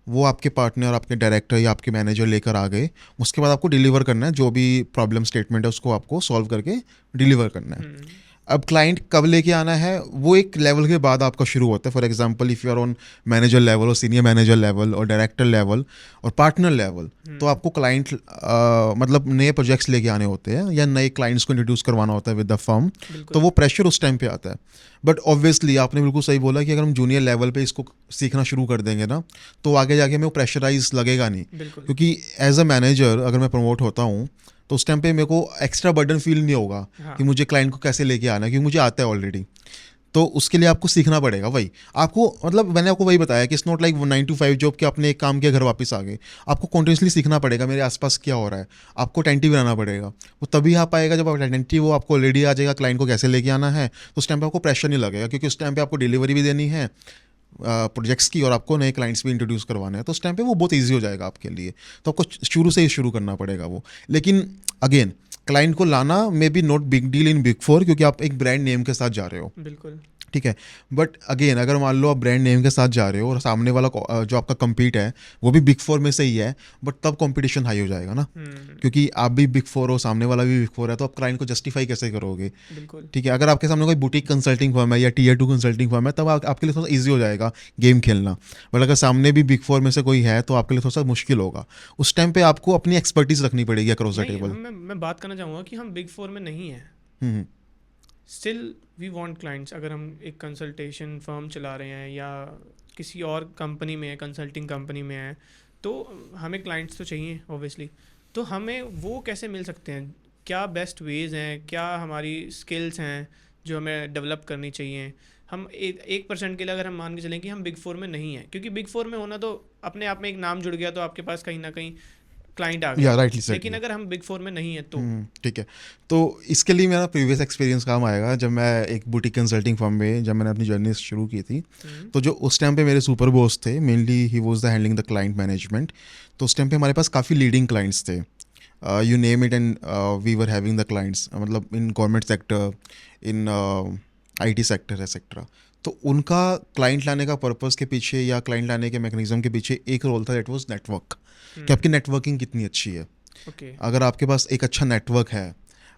वो आपके पार्टनर, आपके डायरेक्टर या आपके मैनेजर लेकर आ गए, उसके बाद आपको डिलीवर करना है। जो भी प्रॉब्लम स्टेटमेंट है उसको आपको सॉल्व करके डिलीवर करना है। अब क्लाइंट कब लेके आना है वो एक लेवल के बाद आपका शुरू होता है। For example if you are on manager level और सीनियर मैनेजर लेवल और डायरेक्टर लेवल और पार्टनर लेवल, तो हम्म। आपको क्लाइंट मतलब नए प्रोजेक्ट्स लेके आने होते हैं या नए क्लाइंट्स को इंट्रोड्यूस करवाना होता है विद द फर्म। तो बिल्कुल। वो प्रेशर उस टाइम पे आता है। बट ऑब्वियसली आपने बिल्कुल सही बोला कि अगर हम जूनियर लेवल पे इसको सीखना शुरू कर देंगे ना, तो आगे जाके हमें वो प्रेशराइज लगेगा नहीं। बिल्कुल। क्योंकि एज अ मैनेजर अगर मैं प्रमोट होता हूँ तो उस टाइम पे मेरे को एक्स्ट्रा बर्डन फील नहीं होगा हाँ। कि मुझे क्लाइंट को कैसे लेके आना है, क्योंकि मुझे आता है ऑलरेडी। तो उसके लिए आपको सीखना पड़ेगा वही। आपको मतलब मैंने आपको वही बताया कि it's not like 9 to 5 job कि आपने एक काम किया घर वापस आ गए। आपको कॉन्टिन्यूसली सीखना पड़ेगा मेरे आसपास क्या हो रहा है। आपको अटेंटिव रहना पड़ेगा। वो तभी आ पाएगा जब आप अटेंटिव हो, आपको ऑलरेडी आ जाएगा क्लाइंट को कैसे लेके आना है। तो उस टाइम पे आपको प्रेशर नहीं लगेगा, क्योंकि उस टाइम पे आपको डिलीवरी भी देनी है प्रोजेक्ट्स की और आपको नए क्लाइंट्स भी इंट्रोड्यूस करवाने हैं। तो उस टाइम पे वो बहुत ईजी हो जाएगा आपके लिए। तो आपको शुरू से ही शुरू करना पड़ेगा वो। लेकिन अगेन क्लाइंट को लाना may be not big deal in big four, क्योंकि आप एक ब्रांड नेम के साथ जा रहे हो। बिल्कुल। ठीक है। बट अगेन अगर मान लो आप ब्रांड नेम के साथ जा रहे हो और सामने वाला जो आपका compete है वो भी बिग फोर में से ही है, बट तब कंपटीशन हाई हो जाएगा ना। हम्म। क्योंकि आप भी बिग फोर हो, सामने वाला भी बिग फोर है, तो आप क्लाइंट को जस्टिफाई कैसे करोगे। बिल्कुल। ठीक है। अगर आपके सामने कोई बुटीक कंसल्टिंग फर्म है या Tier 2 कंसल्टिंग फर्म है, तब आपके लिए थोड़ा ईजी हो जाएगा गेम खेलना। बट अगर सामने भी बिग फोर में से कोई है तो आपके लिए थोड़ा सा मुश्किल होगा। उस टाइम पे आपको अपनी एक्सपर्टीज रखनी पड़ेगी अक्रॉस द नहीं, टेबल। मैं बात करना चाहूँगा कि हम बिग फोर में नहीं हैं। Hmm. Still we want clients. अगर हम एक कंसल्टेशन फर्म चला रहे हैं या किसी और कंपनी में है, कंसल्टिंग कंपनी में है, तो हमें क्लाइंट्स तो चाहिए ऑब्वियसली। तो हमें वो कैसे मिल सकते हैं? क्या बेस्ट वेज हैं? क्या हमारी स्किल्स हैं जो हमें डेवलप करनी चाहिए? हम 1% के लिए अगर हम मान के चलें कि हम बिग फोर में नहीं हैं, क्योंकि बिग फोर में होना तो अपने आप में एक नाम जुड़ गया, तो आपके पास कहीं ना कहीं क्लाइंट आ या गया। Rightly said. लेकिन अगर हम बिग फोर में नहीं है तो ठीक है। तो इसके लिए मेरा प्रीवियस एक्सपीरियंस काम आएगा। जब मैं एक बुटीक कंसल्टिंग फर्म में जब मैंने अपनी जर्नी शुरू की थी, हम्म। तो जो उस टाइम पे मेरे सुपर बॉस थे, mainly he was the handling the client management. तो उस टाइम पे हमारे पास काफ़ी लीडिंग क्लाइंट्स थे। You name it and we were having the clients, मतलब in government sector, in IT sector etcetera. तो उनका क्लाइंट लाने का पर्पस के पीछे या क्लाइंट लाने के मैकेनिज्म के पीछे एक रोल था, दैट वाज नेटवर्क। कि आपकी नेटवर्किंग कितनी अच्छी है। ओके। अगर आपके पास एक अच्छा नेटवर्क है,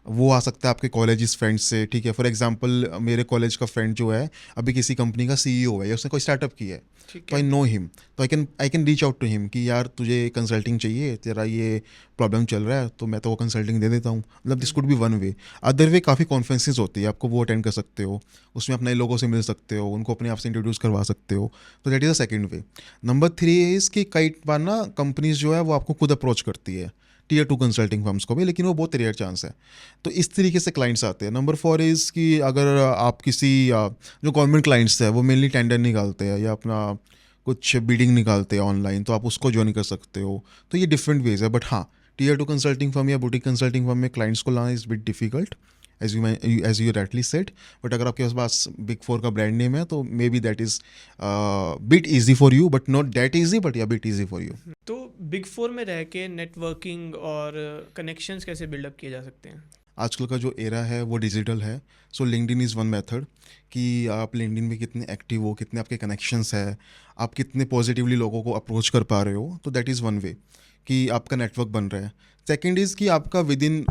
वो आ सकता है आपके कॉलेज फ्रेंड्स से। ठीक है। फॉर एग्जांपल मेरे कॉलेज का फ्रेंड जो है अभी किसी कंपनी का CEO है या उसने कोई स्टार्टअप किया है, ठीक तो आई है। Know him. तो I can reach out to him कि यार तुझे कंसल्टिंग चाहिए, तेरा ये प्रॉब्लम चल रहा है, तो मैं तो वो कंसल्टिंग दे देता हूँ। मतलब this could be one way. Other way काफ़ी कॉन्फ्रेंसेज होती है, आपको वो अटेंड कर सकते हो, उसमें अपने लोगों से मिल सकते हो, उनको अपने आप से इंट्रोड्यूस करवा सकते हो। तो that is the second way. Number 3 is कि कई बार ना कंपनीज जो है वो आपको खुद अप्रोच करती है, Tier 2 कंसल्टिंग फर्म्स को भी, लेकिन वो बहुत रेयर चांस है। तो इस तरीके से क्लाइंट्स आते हैं। नंबर 4 इज़ कि अगर आप किसी जो गवर्नमेंट क्लाइंट्स है वो मेनली टेंडर निकालते हैं या अपना कुछ बिडिंग निकालते हैं ऑनलाइन, तो आप उसको ज्वाइन कर सकते हो। तो ये डिफरेंट वेज है। बट हाँ, Tier 2 कंसल्टिंग फर्म या बुटीक कंसल्टिंग फर्म में क्लाइंट्स को लाना is bit difficult, as you rightly said. But अगर आपके पास बिग फोर का ब्रांड नेम है तो maybe that is bit easy for you, but not that easy, but या बिट ईजी फॉर यू। तो बिग फोर में रह के नेटवर्किंग और कनेक्शंस कैसे बिल्डअप किए जा सकते हैं? आजकल का जो एरा है वो डिजिटल है। सो लिंक्डइन इज़ वन मेथड कि आप लिंक्डइन में कितने एक्टिव हो, कितने आपके कनेक्शंस है, आप कितने पॉजिटिवली लोगों को अप्रोच कर पा रहे हो। तो दैट इज़ वन वे कि आपका नेटवर्क बन रहा है। सेकेंड इज़ कि आपका विद इन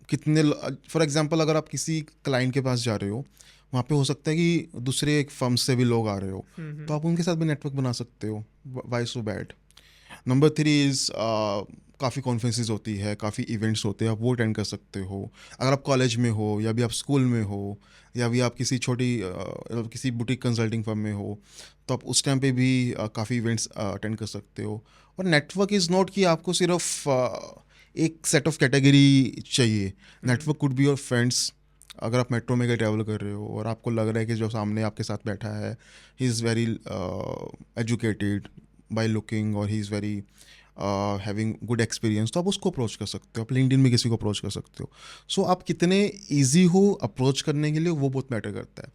कितने, फॉर एग्जांपल अगर आप किसी क्लाइंट के पास जा रहे हो, वहाँ पे हो सकता है कि दूसरे एक फर्म से भी लोग आ रहे हो, तो आप उनके साथ भी नेटवर्क बना सकते हो। Why so bad. Number 3 is काफ़ी कॉन्फ्रेंसेज होती है, काफ़ी इवेंट्स होते हैं, आप वो अटेंड कर सकते हो। अगर आप कॉलेज में हो या भी आप स्कूल में हो या भी आप किसी छोटी किसी बुटीक कंसल्टिंग फर्म में हो, तो आप उस टाइम पे भी काफ़ी इवेंट्स अटेंड कर सकते हो। और नेटवर्क इज़ नॉट कि आपको सिर्फ एक सेट ऑफ कैटेगरी चाहिए। Network could be your friends. अगर आप मेट्रो में कहीं ट्रैवल कर रहे हो और आपको लग रहा है कि जो सामने आपके साथ बैठा है he is very educated by looking और he is very having good experience, तो आप उसको अप्रोच कर सकते हो। आप लिंक्डइन में किसी को अप्रोच कर सकते हो। सो आप कितने ईजी हो अप्रोच करने के लिए, वो बहुत मैटर करता है।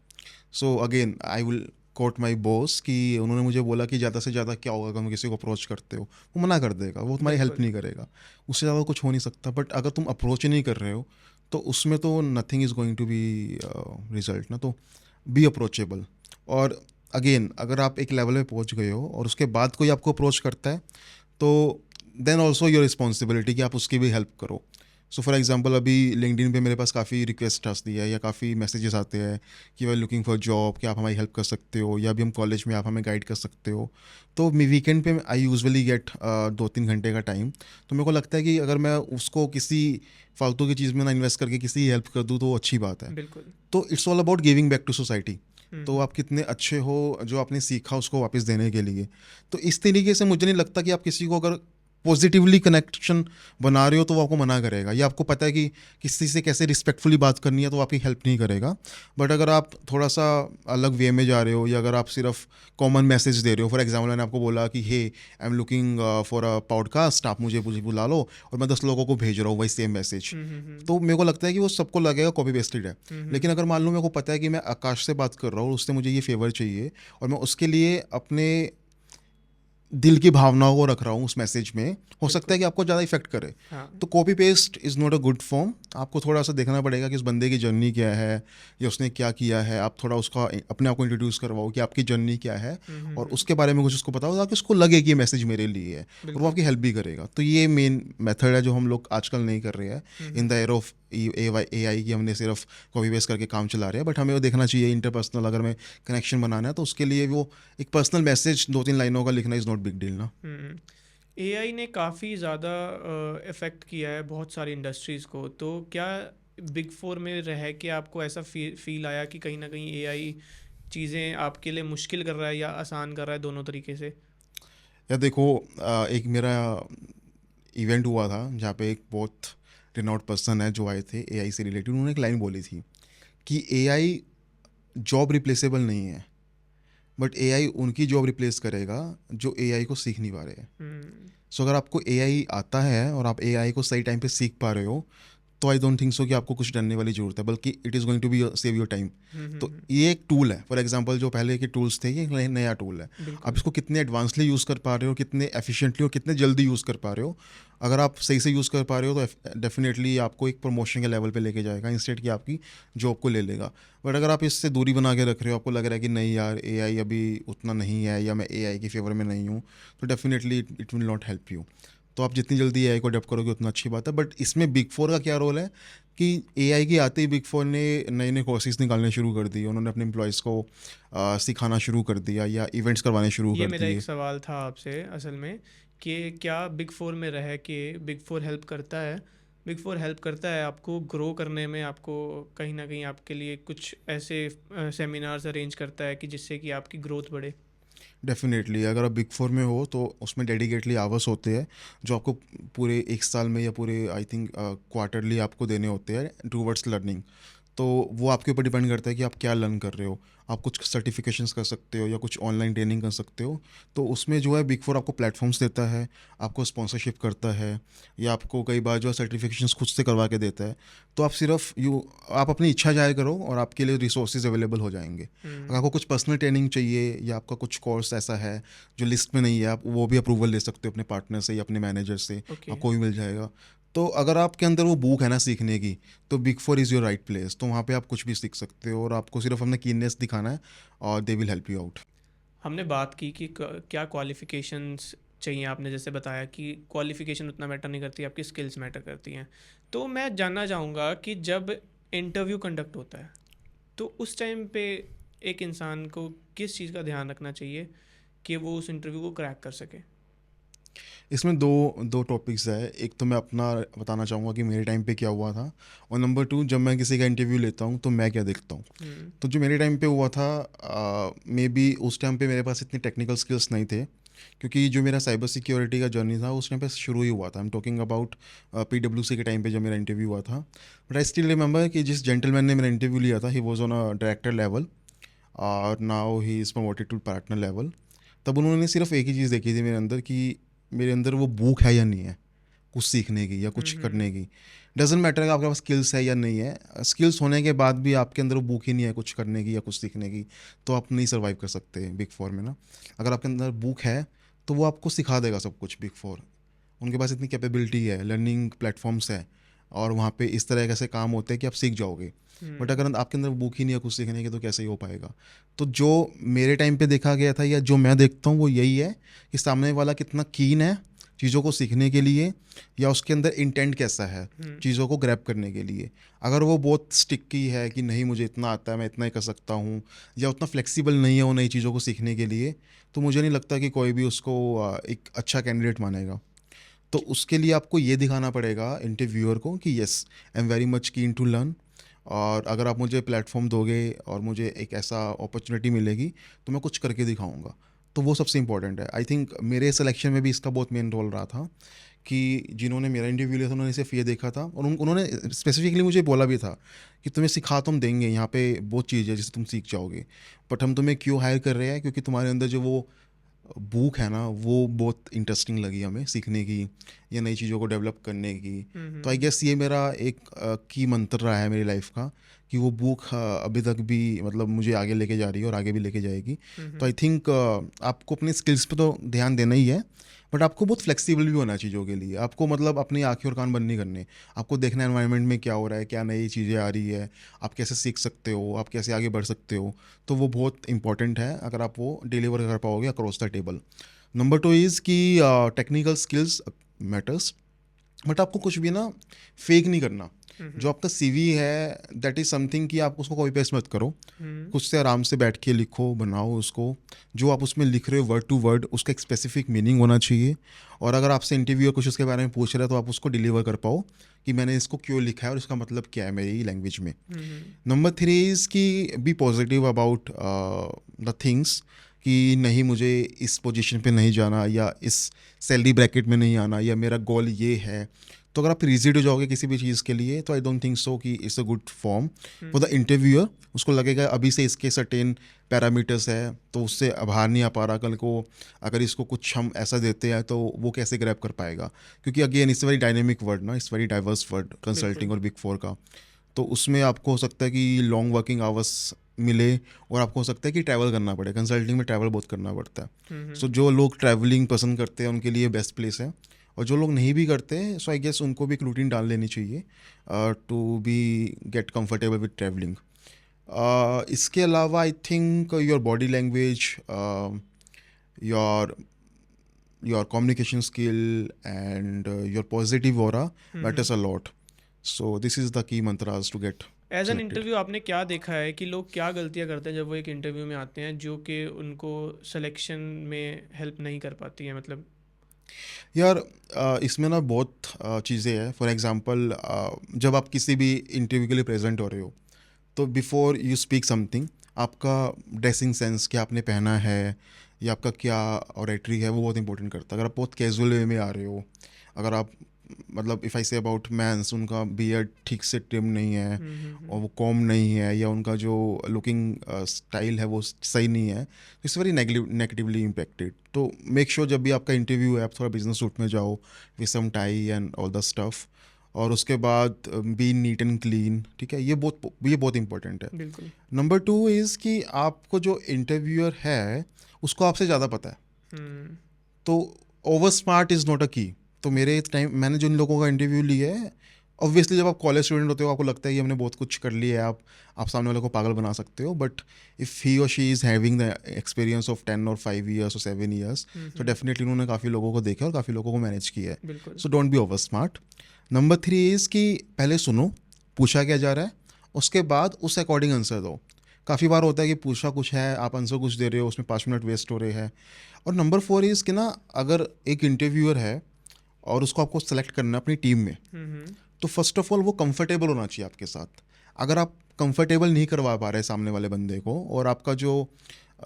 So again I will quote my boss कि उन्होंने मुझे बोला कि ज़्यादा से ज़्यादा क्या होगा अगर तुम किसी को अप्रोच करते हो, वो मना कर देगा, वो तुम्हारी हेल्प बिल्कुल। नहीं करेगा। उससे ज़्यादा कुछ हो नहीं सकता। बट अगर तुम अप्रोच ही नहीं कर रहे हो तो उसमें तो nothing is going to be result ना। तो बी अप्रोचेबल। और अगेन अगर आप एक लेवल में पहुंच गए हो और उसके बाद कोई आपको अप्रोच करता है, तो देन ऑल्सो योर रिस्पॉन्सिबिलिटी कि आप उसकी भी हेल्प करो। सो फॉर एग्जांपल अभी लिंक्डइन पे मेरे पास काफ़ी रिक्वेस्ट आती है या काफ़ी मैसेजेस आते हैं कि we are looking for job, कि आप हमारी हेल्प कर सकते हो, या अभी हम कॉलेज में आप हमें गाइड कर सकते हो। तो मैं वीकेंड पे आई यूजुअली गेट 2-3 घंटे का टाइम। तो मेरे को लगता है कि अगर मैं उसको किसी फालतू की चीज़ में ना इन्वेस्ट करके किसी हेल्प कर दूँ तो वो अच्छी बात है। बिल्कुल। तो it's all about giving back to society. तो हम्म। आप कितने अच्छे हो जो आपने सीखा उसको वापस देने के लिए। तो इस तरीके से मुझे नहीं लगता कि आप किसी को अगर पॉजिटिवली कनेक्शन बना रहे हो तो वो आपको मना करेगा, या आपको पता है कि किसी से कैसे रिस्पेक्टफुली बात करनी है तो वो आपकी हेल्प नहीं करेगा। बट अगर आप थोड़ा सा अलग वे में जा रहे हो, या अगर आप सिर्फ कॉमन मैसेज दे रहे हो, फॉर एग्जाम्पल मैंने आपको बोला कि hey I am looking for a podcast, आप मुझे बुला लो, और मैं 10 लोगों को भेज रहा हूँ वही सेम मैसेज, तो मेरे को लगता है कि वो सबको लगेगा कॉपी पेस्टेड है। लेकिन अगर मान लो मेरे को पता है कि मैं आकाश से बात कर रहा हूँ, उससे मुझे ये फेवर चाहिए, और मैं उसके लिए अपने दिल की भावनाओं को रख रहा हूँ उस मैसेज में, हो सकता बिल्कुल। है कि आपको ज़्यादा इफेक्ट करे। हाँ। तो copy paste is not a good form. आपको थोड़ा सा देखना पड़ेगा कि उस बंदे की जर्नी क्या है, या उसने क्या किया है। आप थोड़ा उसका अपने आप को इंट्रोड्यूस करवाओ कि आपकी जर्नी क्या है, और उसके बारे में कुछ उसको बताओ ताकि उसको लगे कि ये मैसेज मेरे लिए है, और वो बिल्कुल। आपकी हेल्प भी करेगा। तो ये मेन मेथड है जो हम लोग आजकल नहीं कर रहे हैं in the air of AI की। हमने सिर्फ कॉपी पेस्ट करके काम चला रहे हैं, बट हमें वो देखना चाहिए इंटरपर्सनल, अगर मैं कनेक्शन बनाना है तो उसके लिए वो एक पर्सनल मैसेज 2-3 लाइनों का लिखना इज़ नॉट बिग डील ना। एआई ने काफ़ी ज़्यादा इफ़ेक्ट किया है बहुत सारी इंडस्ट्रीज़ को, तो क्या बिग फोर में रह के आपको ऐसा फील आया कि कहीं ना कहीं एआई चीज़ें आपके लिए मुश्किल कर रहा है या आसान कर रहा है, दोनों तरीके से? या देखो, एक मेरा इवेंट हुआ था जहाँ पे एक बहुत रिनॉट पर्सन है जो आए थे AI से रिलेटेड। उन्होंने एक लाइन बोली थी कि AI जॉब रिप्लेसेबल नहीं है, बट AI उनकी जॉब रिप्लेस करेगा जो AI को सीख नहीं पा रहे हैं। हम्म। सो अगर आपको AI आता है और आप AI को सही टाइम पे सीख पा रहे हो, तो आई डोंट थिंक सो कि आपको कुछ डरने वाली ज़रूरत है, बल्कि it is going to be save your time. तो ये एक टूल है, फॉर एग्जांपल जो पहले के टूल्स थे ये एक नया टूल है। आप बिल्कुल। इसको कितने एडवांसली यूज़ कर पा रहे हो, कितने एफिशिएंटली और कितने जल्दी यूज़ कर पा रहे हो। अगर आप सही से यूज़ कर पा रहे हो तो डेफिनेटली आपको एक प्रमोशन के लेवल पे लेके जाएगा, इंस्टेंट की आपकी जॉब को ले लेगा। बट अगर आप इससे दूरी बना के रख रहे हो, आपको लग रहा है कि नहीं यार AI अभी उतना नहीं है, या मैं AI के फेवर में नहीं हूँ, तो definitely it will not help you. तो आप जितनी जल्दी AI को अडेप्ट करोगे उतना अच्छी बात है। बट इसमें बिग फोर का क्या रोल है कि AI के आते ही बिग फोर ने नए नए कोर्सेज निकालने शुरू कर दिए। उन्होंने अपने एम्प्लॉयज़ को सिखाना शुरू कर दिया, या इवेंट्स करवाने शुरू ये कर मेरा एक दिए। सवाल था आपसे असल में, कि क्या बिग फोर में रह के बिग फोर हेल्प करता है, बिग फोर हेल्प करता है आपको ग्रो करने में? आपको कहीं ना कहीं आपके लिए कुछ ऐसे सेमिनार्स अरेंज करता है कि जिससे कि आपकी ग्रोथ बढ़े? डेफिनेटली अगर आप बिग फोर में हो तो उसमें डेडिकेटली आवर्स होते हैं जो आपको पूरे एक साल में, या पूरे आई थिंक क्वार्टरली आपको देने होते हैं टूवर्ड्स लर्निंग। तो वो आपके ऊपर डिपेंड करता है कि आप क्या लर्न कर रहे हो। आप कुछ सर्टिफिकेशंस कर सकते हो, या कुछ ऑनलाइन ट्रेनिंग कर सकते हो। तो उसमें जो है बिग फोर आपको प्लेटफॉर्म्स देता है, आपको स्पॉन्सरशिप करता है, या आपको कई बार जो है सर्टिफिकेशंस खुद से करवा के देता है। तो आप सिर्फ आप अपनी इच्छा जाया करो और आपके लिए रिसोर्सेज अवेलेबल हो जाएंगे। अगर हम्म। आपको कुछ पर्सनल ट्रेनिंग चाहिए, या आपका कुछ कोर्स ऐसा है जो लिस्ट में नहीं है, आप वो भी अप्रूवल ले सकते हो अपने पार्टनर से या अपने मैनेजर से, ओके। आपको भी मिल जाएगा। तो अगर आपके अंदर वो भूख है ना सीखने की, तो big four is your right place. तो वहाँ पे आप कुछ भी सीख सकते हो, और आपको सिर्फ अपना कीननेस दिखाना है, और they will help you out. हमने बात की कि क्या क्वालिफ़िकेशंस चाहिए। आपने जैसे बताया कि क्वालिफ़िकेशन उतना मैटर नहीं करती, आपकी स्किल्स मैटर करती हैं। तो मैं जानना चाहूँगा कि जब इंटरव्यू कंडक्ट होता है तो उस टाइम पे एक इंसान को किस चीज़ का ध्यान रखना चाहिए कि वो उस इंटरव्यू को क्रैक कर सके? इसमें दो दो टॉपिक्स है। एक तो मैं अपना बताना चाहूँगा कि मेरे टाइम पे क्या हुआ था, और नंबर टू जब मैं किसी का इंटरव्यू लेता हूँ तो मैं क्या देखता हूँ। हम्म। तो जो मेरे टाइम पे हुआ था, मे बी उस टाइम पे मेरे पास इतने टेक्निकल स्किल्स नहीं थे, क्योंकि जो मेरा साइबर सिक्योरिटी का जर्नी था उस टाइम पे शुरू ही हुआ था। I am talking about PwC के टाइम पे जब मेरा इंटरव्यू हुआ था। बट आई स्टिल रिमेंबर कि जिस जेंटलमैन ने मेरा इंटरव्यू लिया था, he was on a director level, और now he is promoted to partner level. तब उन्होंने सिर्फ एक ही चीज़ देखी थी मेरे अंदर, कि मेरे अंदर वो भूख है या नहीं है कुछ सीखने की या कुछ करने की। डजेंट मैटर कि आपके पास स्किल्स है या नहीं है, स्किल्स होने के बाद भी आपके अंदर वो भूख ही नहीं है कुछ करने की या कुछ सीखने की, तो आप नहीं सर्वाइव कर सकते बिग फोर में ना। अगर आपके अंदर भूख है तो वो आपको सिखा देगा सब कुछ। बिग फोर उनके पास इतनी कैपेबिलिटी है, लर्निंग प्लेटफॉर्म्स है, और वहाँ पे इस तरह कैसे काम होते हैं कि आप सीख जाओगे। बट हम्म। अगर आपके अंदर भूख ही नहीं है कुछ सीखने की तो कैसे ही हो पाएगा। तो जो मेरे टाइम पे देखा गया था, या जो मैं देखता हूँ, वो यही है कि सामने वाला कितना कीन है चीज़ों को सीखने के लिए, या उसके अंदर इंटेंट कैसा है हम्म। चीज़ों को ग्रैब करने के लिए। अगर वो बहुत स्टिकी है कि नहीं मुझे इतना आता है, मैं इतना ही कर सकता हूँ, या उतना फ्लेक्सिबल नहीं है वो नई चीज़ों को सीखने के लिए, तो मुझे नहीं लगता कि कोई भी उसको एक अच्छा कैंडिडेट मानेगा। तो उसके लिए आपको ये दिखाना पड़ेगा इंटरव्यूअर को कि yes, I am very much keen to learn, और अगर आप मुझे प्लेटफॉर्म दोगे और मुझे एक ऐसा अपॉर्चुनिटी मिलेगी तो मैं कुछ करके दिखाऊंगा। तो वो सबसे इंपॉर्टेंट है। आई थिंक मेरे सिलेक्शन में भी इसका बहुत मेन रोल रहा था कि जिन्होंने मेरा इंटरव्यू लिया था उन्होंने सिर्फ ये देखा था, और उन्होंने स्पेसिफिकली मुझे बोला भी था कि तुम्हें सिखा तुम देंगे, यहाँ पे बहुत चीज़ है जिसे तुम सीख जाओगे, बट हम तुम्हें क्यों हायर कर रहे हैं, क्योंकि तुम्हारे अंदर जो वो बुक है ना वो बहुत इंटरेस्टिंग लगी हमें सीखने की या नई चीज़ों को डेवलप करने की। तो आई गेस ये मेरा एक की मंत्र रहा है मेरी लाइफ का कि वो बुक अभी तक भी मतलब मुझे आगे लेके जा रही है और आगे भी लेके जाएगी। तो आई थिंक आपको अपनी स्किल्स पे तो ध्यान देना ही है, बट आपको बहुत फ्लेक्सिबल भी होना है चीज़ों के लिए। आपको मतलब अपनी आँखें और कान बंद नहीं करने, आपको देखना एनवायरनमेंट में क्या हो रहा है, क्या नई चीज़ें आ रही है, आप कैसे सीख सकते हो, आप कैसे आगे बढ़ सकते हो। तो वो बहुत इंपॉर्टेंट है अगर आप वो डिलीवर कर पाओगे across the table. Number two is कि टेक्निकल स्किल्स मैटर्स, बट आपको कुछ भी ना फेक नहीं करना। जो आपका सीवी है दैट इज़ समथिंग कि आप उसको कॉपी पेस्ट मत करो, खुद से आराम से बैठ के लिखो, बनाओ उसको। जो आप उसमें लिख रहे हो वर्ड टू वर्ड उसका एक स्पेसिफिक मीनिंग होना चाहिए, और अगर आपसे इंटरव्यूअर कुछ उसके बारे में पूछ रहा है तो आप उसको डिलीवर कर पाओ कि मैंने इसको क्यों लिखा है और इसका मतलब क्या है मेरी लैंग्वेज में। नंबर थ्री इज़ कि be positive about the things, कि नहीं मुझे इस पोजीशन पे नहीं जाना, या इस सैलरी ब्रैकेट में नहीं आना, या मेरा गोल ये है। तो अगर आप रिजिड हो जाओगे किसी भी चीज़ के लिए तो आई डोंट थिंक सो कि it's a good form for the interviewer. उसको लगेगा अभी से इसके सर्टेन पैरामीटर्स है तो उससे बाहर नहीं आ पा रहा, कल को अगर इसको कुछ हम ऐसा देते हैं तो वो कैसे ग्रैब कर पाएगा, क्योंकि again it's very dynamic world ना, it's very diverse world consulting और बिग फोर का। तो उसमें आपको हो सकता है कि लॉन्ग वर्किंग आवर्स मिले, और आपको हो सकता है कि ट्रैवल करना पड़े। कंसल्टिंग में ट्रैवल बहुत करना पड़ता है। सो जो लोग ट्रैवलिंग पसंद करते हैं उनके लिए बेस्ट प्लेस है, और जो लोग नहीं भी करते सो आई गेस उनको भी एक रूटीन डाल लेनी चाहिए to be get comfortable with travelling. इसके अलावा I think your body language, your your communication skill and your positive aura matters a lot. So this is the key mantras to get as an selected. Interview आपने क्या देखा है कि लोग क्या गलतियां करते हैं जब वो एक इंटरव्यू में आते हैं जो कि उनको सिलेक्शन में हेल्प नहीं कर पाती है, मतलब? यार इसमें ना बहुत चीज़ें हैं। फॉर एग्जांपल जब आप किसी भी इंटरव्यू के लिए प्रेजेंट हो रहे हो तो बिफोर यू स्पीक समथिंग, आपका ड्रेसिंग सेंस क्या आपने पहना है, या आपका क्या ऑरेटरी है, वो बहुत इंपॉर्टेंट करता है। अगर आप बहुत कैजुअल वे में आ रहे हो, अगर आप मतलब if I say about men's, उनका बियर्ड ठीक से ट्रिम नहीं है और वो कॉम नहीं है, या उनका जो लुकिंग स्टाइल है वो सही नहीं है, तो इट्स वेरी नेगेटिवली इम्पेक्टेड। तो मेक श्योर जब भी आपका इंटरव्यू है आप थोड़ा बिजनेस सूट में जाओ with some tie and all the stuff, और उसके बाद बी नीट एंड क्लीन। ठीक है, ये बहुत इंपॉर्टेंट है। बिल्कुल। नंबर टू इज़ कि आपको जो इंटरव्यूअर है उसको आपसे ज़्यादा पता है, हम्म। तो over smart is not a की। तो मेरे टाइम मैंने जिन लोगों का इंटरव्यू लिया है, ऑब्वियसली जब आप कॉलेज स्टूडेंट होते हो आपको लगता है कि हमने बहुत कुछ कर लिया है, आप सामने वाले को पागल बना सकते हो, बट इफ़ ही और she is having the experience of 10 और 5 ईयर्स और 7 ईयर्स, तो डेफिनेटली उन्होंने काफ़ी लोगों को देखा और काफ़ी लोगों को मैनेज किया है। बिल्कुल। So don't be over smart. Number three is कि पहले सुनो पूछा क्या जा रहा है, उसके बाद उस अकॉर्डिंग आंसर दो। काफ़ी बार होता है कि पूछा कुछ है, आप आंसर कुछ दे रहे हो, उसमें 5 मिनट वेस्ट हो रहे हैं। और नंबर फोर इज़ कि ना, अगर एक इंटरव्यूअर है और उसको आपको सेलेक्ट करना है अपनी टीम में, तो फर्स्ट ऑफ ऑल वो कंफर्टेबल होना चाहिए आपके साथ। अगर आप कंफर्टेबल नहीं करवा पा रहे सामने वाले बंदे को, और आपका जो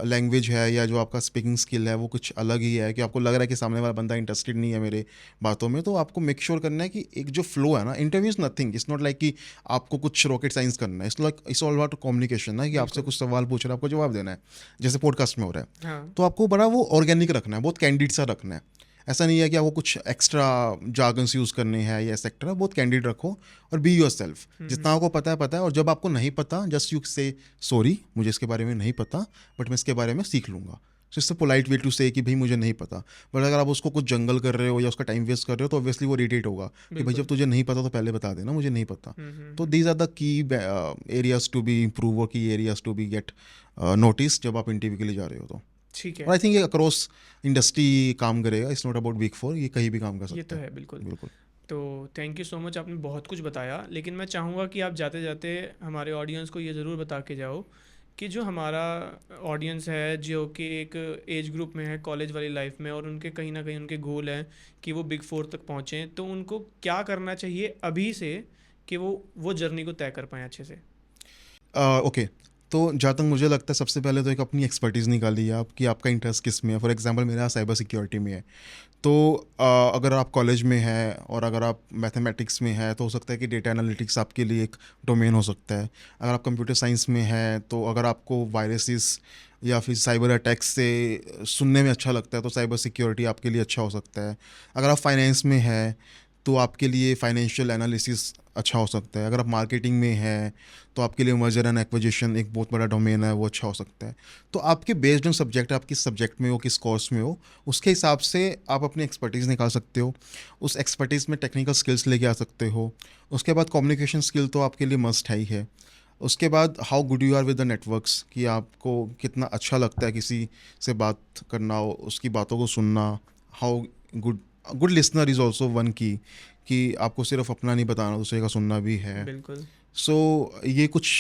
लैंग्वेज है या जो आपका स्पीकिंग स्किल है वो कुछ अलग ही है, कि आपको लग रहा है कि सामने वाला बंदा इंटरेस्टेड नहीं है मेरे बातों में, तो आपको मेक श्योर करना है कि एक जो फ्लो है ना, interview is nothing, it's not like कि आपको कुछ रॉकेट साइंस करना है, it's like it's all about communication ना, कि आपसे कुछ सवाल पूछ रहा है आपको जवाब देना है, जैसे पॉडकास्ट में हो रहा है। हाँ। तो आपको बड़ा वो ऑर्गेनिक रखना है, बहुत कैंडिड सा रखना है। ऐसा नहीं है कि आपको कुछ एक्स्ट्रा जार्गन्स यूज़ करने हैं या सेक्टर है, बहुत कैंडिड रखो और बी योर सेल्फ। जितना आपको पता है, और जब आपको नहीं पता जस्ट यू से सॉरी, मुझे इसके बारे में नहीं पता बट मैं इसके बारे में सीख लूँगा। So it's a polite way to say कि भाई मुझे नहीं पता। बट अगर आप उसको कुछ जंगल कर रहे हो या उसका टाइम वेस्ट कर रहे हो तो ऑब्वियसली वो इरिटेट होगा कि भाई जब तुझे नहीं पता तो पहले बता देना मुझे नहीं पता। तो these are the key areas to be improve, और key areas to be get notice जब आप इंटरव्यू के लिए जा रहे हो तो। ठीक और है। आई थिंक ये अक्रॉस इंडस्ट्री काम करेगा, it's not about big four, ये कहीं भी काम कर ये तो सकता है। है बिल्कुल। बिल्कुल। तो थैंक यू सो मच, आपने बहुत कुछ बताया, लेकिन मैं चाहूँगा कि आप जाते जाते हमारे ऑडियंस को ये ज़रूर बता के जाओ कि जो हमारा ऑडियंस है जो कि एक एज ग्रुप में है कॉलेज वाली लाइफ में, और उनके कहीं ना कहीं उनके गोल हैं कि वो बिग फोर तक पहुँचें, तो उनको क्या करना चाहिए अभी से कि वो जर्नी को तय कर पाएँ अच्छे से। ओके, तो जहाँ तक मुझे लगता है सबसे पहले तो एक अपनी एक्सपर्टीज़ निकालिए आप कि आपका इंटरेस्ट किस में है। फॉर एग्जांपल मेरा साइबर सिक्योरिटी में है, तो अगर आप कॉलेज में है और अगर आप मैथमेटिक्स में है तो हो सकता है कि डेटा एनालिटिक्स आपके लिए एक डोमेन हो सकता है। अगर आप कंप्यूटर साइंस में है तो अगर आपको वायरसेस या फिर साइबर अटैक्स से सुनने में अच्छा लगता है तो साइबर सिक्योरिटी आपके लिए अच्छा हो सकता है। अगर आप फाइनेंस में है तो आपके लिए फाइनेंशियल एनालिसिस अच्छा हो सकता है। अगर आप मार्केटिंग में है तो आपके लिए मर्जर एंड एक्विजिशन एक बहुत बड़ा डोमेन है, वो अच्छा हो सकता है। तो आपके बेस्ड ऑन सब्जेक्ट, आप किस सब्जेक्ट में हो, किस कोर्स में हो, उसके हिसाब से आप अपनी एक्सपर्टीज़ निकाल सकते हो। उस एक्सपर्टीज़ में टेक्निकल स्किल्स लेके आ सकते हो। उसके बाद कम्युनिकेशन स्किल तो आपके लिए मस्ट है ही है। उसके बाद how good you are with the networks, कि आपको कितना अच्छा लगता है किसी से बात करना, उसकी बातों को सुनना। How good good listener is also one की, कि आपको सिर्फ अपना नहीं बताना, दूसरे का सुनना भी है। बिल्कुल। सो ये कुछ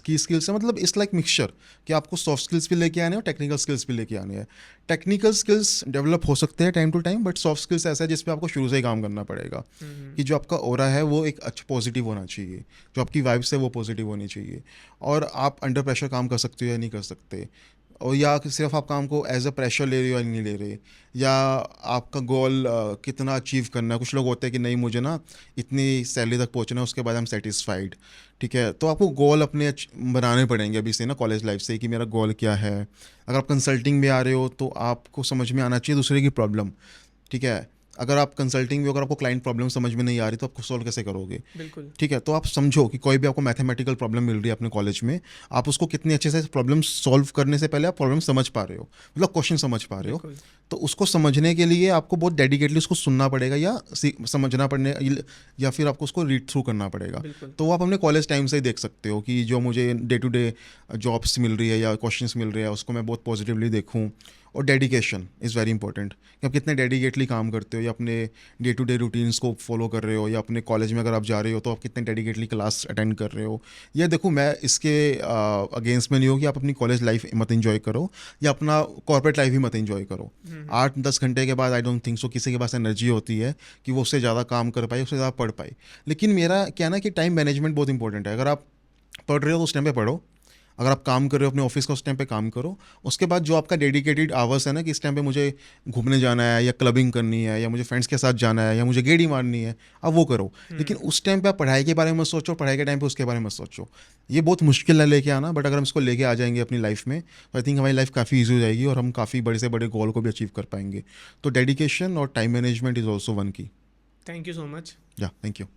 की स्किल्स है, मतलब इट्स लाइक मिक्सचर कि आपको सॉफ्ट स्किल्स भी लेके आने हैं और टेक्निकल स्किल्स भी लेके आने हैं। टेक्निकल स्किल्स डेवलप हो सकते हैं time to time, but soft skills ऐसा है जिस पे आपको शुरू से ही काम करना पड़ेगा। कि जो आपका ओरा है वो एक अच्छा पॉजिटिव होना चाहिए, जो आपकी वाइब्स है वो पॉजिटिव होनी चाहिए, और आप अंडर प्रेशर काम कर सकते हो या नहीं कर सकते, और या सिर्फ आप काम को एज अ प्रेशर ले रहे हो या नहीं ले रहे, या आपका गोल कितना अचीव करना है। कुछ लोग होते हैं कि नहीं मुझे ना इतनी सैलरी तक पहुंचना है, उसके बाद आई एम सेटिस्फाइड। ठीक है, तो आपको गोल अपने बनाने पड़ेंगे अभी से ना, कॉलेज लाइफ से, कि मेरा गोल क्या है। अगर आप कंसल्टिंग में आ रहे हो तो आपको समझ में आना चाहिए दूसरे की प्रॉब्लम। ठीक है, अगर आप कंसल्टिंग में, अगर आपको क्लाइंट प्रॉब्लम समझ में नहीं आ रही तो आप सॉल्व कैसे करोगे। बिल्कुल। ठीक है, तो आप समझो कि कोई भी आपको मैथमेटिकल प्रॉब्लम मिल रही है अपने कॉलेज में, आप उसको कितनी अच्छे से प्रॉब्लम सॉल्व करने से पहले आप प्रॉब्लम समझ पा रहे हो, मतलब क्वेश्चन समझ पा रहे हो। बिल्कुल। तो उसको समझने के लिए आपको बहुत डेडिकेटली उसको सुनना पड़ेगा, या समझना पड़ने, या फिर आपको उसको रीड थ्रू करना पड़ेगा। बिल्कुल। तो वो आप अपने कॉलेज टाइम से ही देख सकते हो कि जो मुझे डे टू डे जॉब्स मिल रही है या क्वेश्चंस मिल रहे हैं उसको मैं बहुत पॉजिटिवली देखूँ। और डेडिकेशन इज़ वेरी इंपॉर्टेंट, कि आप कितने डेडिकेटली काम करते हो, या अपने डे टू डे रूटीन्स को फॉलो कर रहे हो, या अपने कॉलेज में अगर आप जा रहे हो तो आप कितने डेडिकेटली क्लास अटेंड कर रहे हो। ये देखो, मैं इसके अगेंस्ट में नहीं हूँ कि आप अपनी कॉलेज लाइफ मत इंजॉय करो या अपना कॉर्पोरेट लाइफ ही मत इंजॉय करो। 8-10 घंटे के बाद आई डोंट थिंक सो किसी के पास एनर्जी होती है कि वो उससे ज़्यादा काम कर पाए, उससे ज़्यादा पढ़ पाए। लेकिन मेरा क्या ना कि टाइम मैनेजमेंट बहुत इंपॉर्टेंट है। अगर आप पढ़ रहे हो तो उस टाइम पे पढ़ो, अगर आप काम कर रहे हो अपने ऑफिस का उस टाइम पे काम करो। उसके बाद जो आपका डेडिकेटेड आवर्स है ना, कि इस टाइम पे मुझे घूमने जाना है या क्लबिंग करनी है या मुझे फ्रेंड्स के साथ जाना है या मुझे गेड़ी मारनी है, आप वो करो। लेकिन उस टाइम पे आप पढ़ाई के बारे में मत सोचो, पढ़ाई के टाइम पे उसके बारे में मत सोचो। ये बहुत मुश्किल है लेके आना, बट अगर हम इसको लेके आ जाएंगे अपनी लाइफ में तो आई थिंक हमारी लाइफ काफ़ी ईजी हो जाएगी और हम काफ़ी बड़े से बड़े गोल को भी अचीव कर पाएंगे। तो डेडिकेशन और time management is also one key. Thank you so much. या थैंक यू।